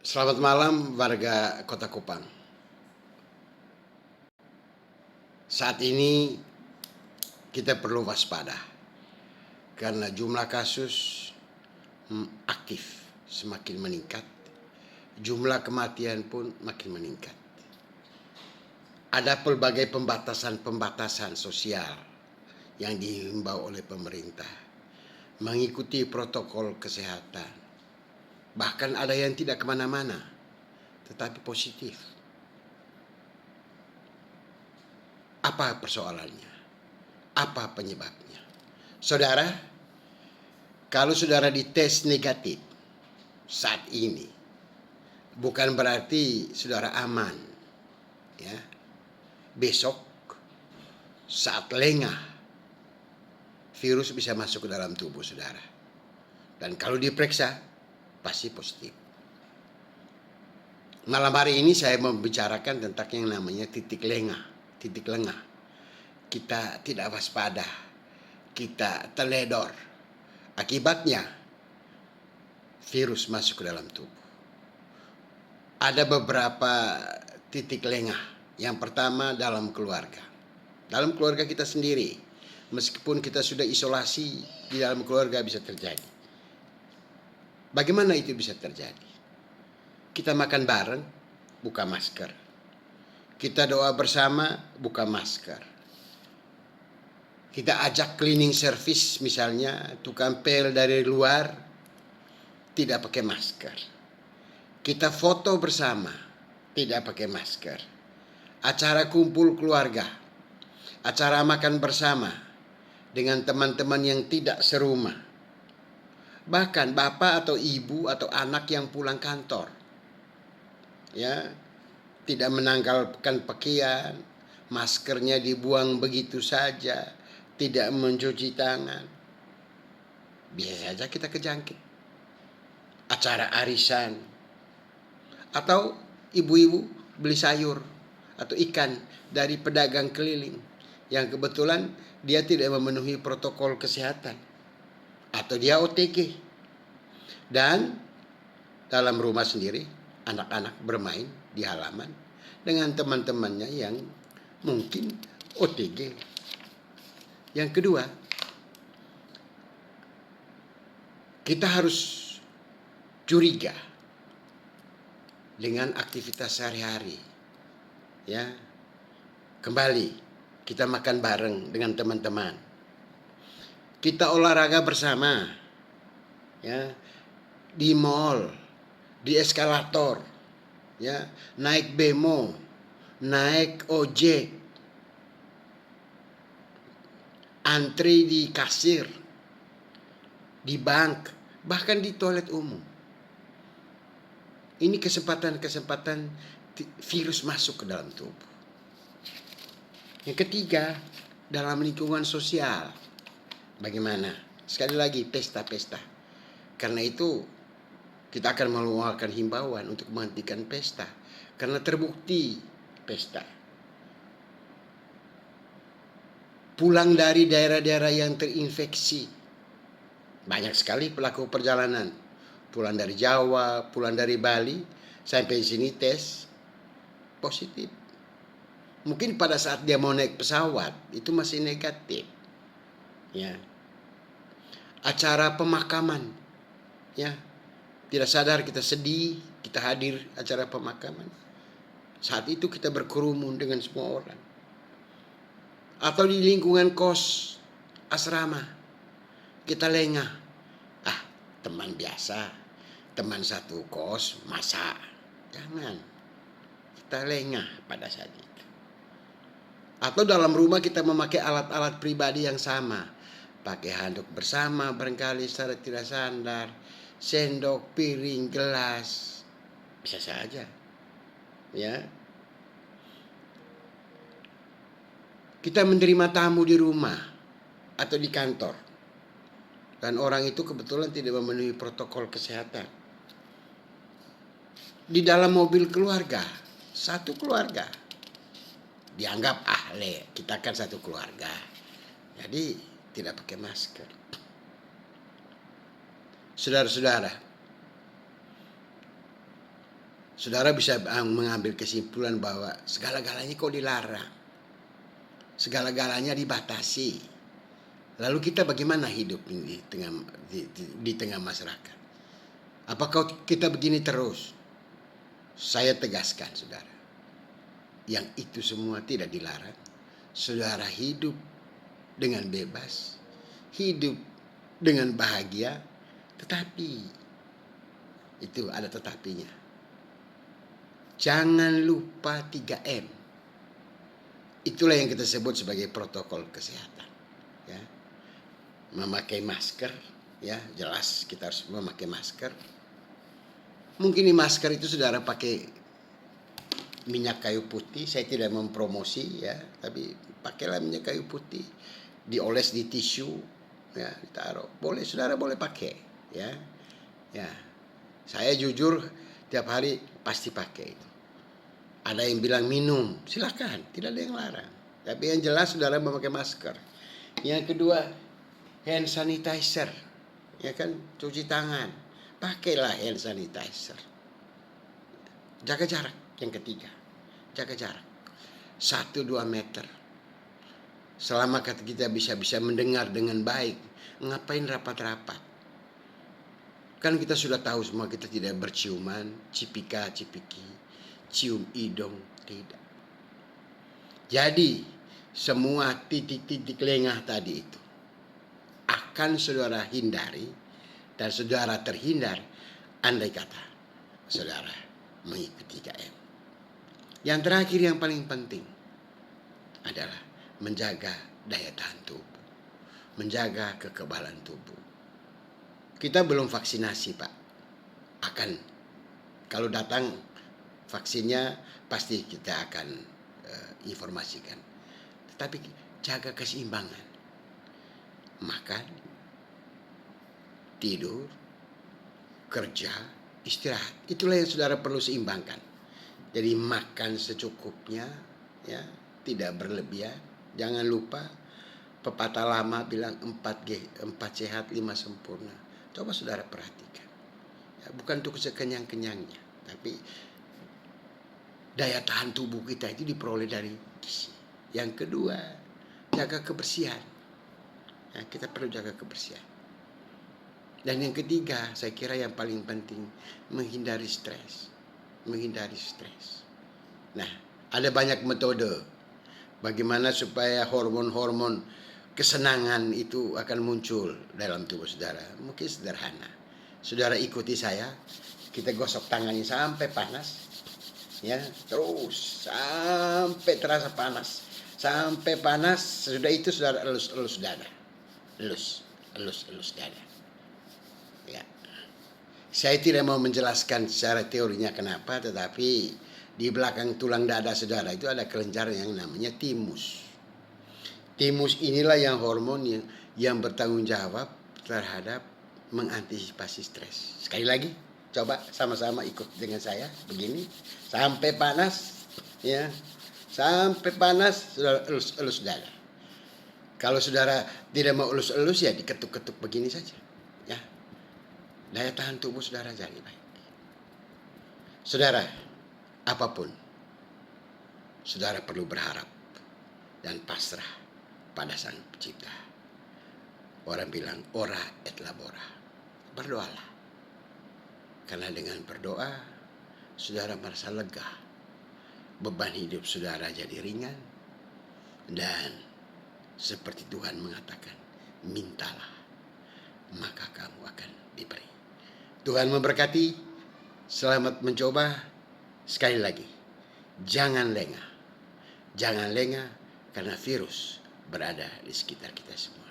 Selamat malam warga Kota Kupang. Saat ini kita perlu waspada karena jumlah kasus aktif semakin meningkat, jumlah kematian pun makin meningkat. Ada pelbagai pembatasan sosial yang dihimbau oleh pemerintah, mengikuti protokol kesehatan. Bahkan ada yang tidak kemana-mana, tetapi positif. Apa persoalannya? Apa penyebabnya? Saudara, kalau saudara dites negatif saat ini, bukan berarti saudara aman. Ya. Besok saat lengah, virus bisa masuk ke dalam tubuh saudara. Dan kalau diperiksa, pasti positif. Malam hari ini saya membicarakan tentang yang namanya titik lengah. Kita tidak waspada, kita teledor. Akibatnya virus masuk ke dalam tubuh. Ada beberapa titik lengah. Yang pertama dalam keluarga. Dalam keluarga kita sendiri, meskipun kita sudah isolasi, di dalam keluarga bisa terjadi. Bagaimana itu bisa terjadi? Kita makan bareng, buka masker. Kita doa bersama, buka masker. Kita ajak cleaning service misalnya, tukang pel dari luar, tidak pakai masker. Kita foto bersama, tidak pakai masker. Acara kumpul keluarga, acara makan bersama dengan teman-teman yang tidak serumah. Bahkan bapak atau ibu atau anak yang pulang kantor, ya, tidak menanggalkan pakaian, maskernya dibuang begitu saja, tidak mencuci tangan. Bisa saja kita kejangkit. Acara arisan, atau ibu-ibu beli sayur atau ikan dari pedagang keliling yang kebetulan dia tidak memenuhi protokol kesehatan, atau dia OTG. Dan dalam rumah sendiri, anak-anak bermain di halaman dengan teman-temannya yang mungkin OTG. Yang kedua, kita harus curiga dengan aktivitas sehari-hari. Ya, kembali kita makan bareng dengan teman-teman. Kita olahraga bersama, ya, di mall, di eskalator, ya, naik bemo, naik ojek, antri di kasir, di bank, bahkan di toilet umum. Ini kesempatan virus masuk ke dalam tubuh. Yang ketiga, dalam lingkungan sosial. Bagaimana? Sekali lagi, pesta-pesta. Karena itu, kita akan mengeluarkan himbauan untuk menghentikan pesta. Karena terbukti pesta. Pulang dari daerah-daerah yang terinfeksi. Banyak sekali pelaku perjalanan. Pulang dari Jawa, pulang dari Bali, sampai sini tes positif. Mungkin pada saat dia mau naik pesawat, itu masih negatif. Ya. Acara pemakaman. Ya. Tidak sadar kita sedih, kita hadir acara pemakaman. Saat itu kita berkerumun dengan semua orang. Atau di lingkungan kos, asrama, kita lengah. Ah, teman biasa, teman satu kos, masa? Jangan. Kita lengah pada saat itu. Atau dalam rumah kita memakai alat-alat pribadi yang sama. Pakai handuk bersama barangkali secara tidak sadar. Sendok, piring, gelas, bisa saja, ya. Kita menerima tamu di rumah atau di kantor, dan orang itu kebetulan tidak memenuhi protokol kesehatan. Di dalam mobil keluarga, satu keluarga, dianggap ahli, kita kan satu keluarga, jadi tidak pakai masker. Saudara-saudara, Saudara bisa mengambil kesimpulan bahwa segala-galanya kok dilarang. Segala-galanya dibatasi. Lalu kita bagaimana hidup di tengah masyarakat? Apakah kita begini terus? Saya tegaskan, saudara, yang itu semua tidak dilarang. Saudara hidup dengan bebas, hidup dengan bahagia, tetapi itu ada tetapinya. Jangan lupa 3M. Itulah yang kita sebut sebagai protokol kesehatan. Ya. Memakai masker, ya jelas kita harus memakai masker. Mungkin di masker itu saudara pakai minyak kayu putih. Saya tidak mempromosi, ya, tapi pakailah minyak kayu putih, dioles di tisu, ya, ditaruh. Boleh, saudara boleh pakai, ya. Ya. Saya jujur tiap hari pasti pakai itu. Ada yang bilang minum, silakan, tidak ada yang larang. Tapi yang jelas saudara memakai masker. Yang kedua, hand sanitizer, ya kan, cuci tangan, pakailah hand sanitizer. Jaga jarak. Yang ketiga, jaga jarak 1-2 meter. Selama kita bisa mendengar dengan baik, ngapain rapat-rapat? Kan kita sudah tahu semua, kita tidak berciuman, cipika-cipiki, cium hidung, tidak. Jadi semua titik-titik lengah tadi itu akan saudara hindari, dan saudara terhindar andai kata saudara mengikuti 3M. Yang terakhir yang paling penting adalah menjaga daya tahan tubuh, menjaga kekebalan tubuh. Kita belum vaksinasi, Pak. Kalau datang vaksinnya pasti kita akan informasikan. Tetapi jaga keseimbangan. Makan, tidur, kerja, istirahat. Itulah yang saudara perlu seimbangkan. Jadi makan secukupnya, ya, tidak berlebihan. Jangan lupa pepatah lama bilang 4G, 4 sehat 5 sempurna. Coba saudara perhatikan. Ya, bukan untuk sekenyang-kenyangnya, tapi daya tahan tubuh kita itu diperoleh dari gizi. Yang kedua, jaga kebersihan. Ya, kita perlu jaga kebersihan. Dan yang ketiga, saya kira yang paling penting, menghindari stres. Menghindari stres. Nah, ada banyak metode bagaimana supaya hormon-hormon kesenangan itu akan muncul dalam tubuh saudara. Mungkin sederhana. Saudara ikuti saya, kita gosok tangannya sampai panas. Ya, terus sampai terasa panas, sampai panas. Sudah itu saudara elus dada, elus dada. Ya, saya tidak mau menjelaskan secara teorinya kenapa, tetapi di belakang tulang dada saudara itu ada kelenjar yang namanya timus. Timus inilah yang hormon yang bertanggung jawab terhadap mengantisipasi stres. Sekali lagi, coba sama-sama ikut dengan saya begini, sampai panas, ya, sampai panas, saudara elus dada. Kalau saudara tidak mau elus-elus, ya diketuk-ketuk begini saja, ya. Daya tahan tubuh saudara jadi baik. Saudara, apapun, saudara perlu berharap dan pasrah pada Sang Pencipta. Orang bilang ora et labora, berdoalah. Karena dengan berdoa, saudara merasa lega. Beban hidup saudara jadi ringan. Dan seperti Tuhan mengatakan, mintalah, maka kamu akan diberi. Tuhan memberkati. Selamat mencoba. Sekali lagi, jangan lengah. Jangan lengah karena virus berada di sekitar kita semua.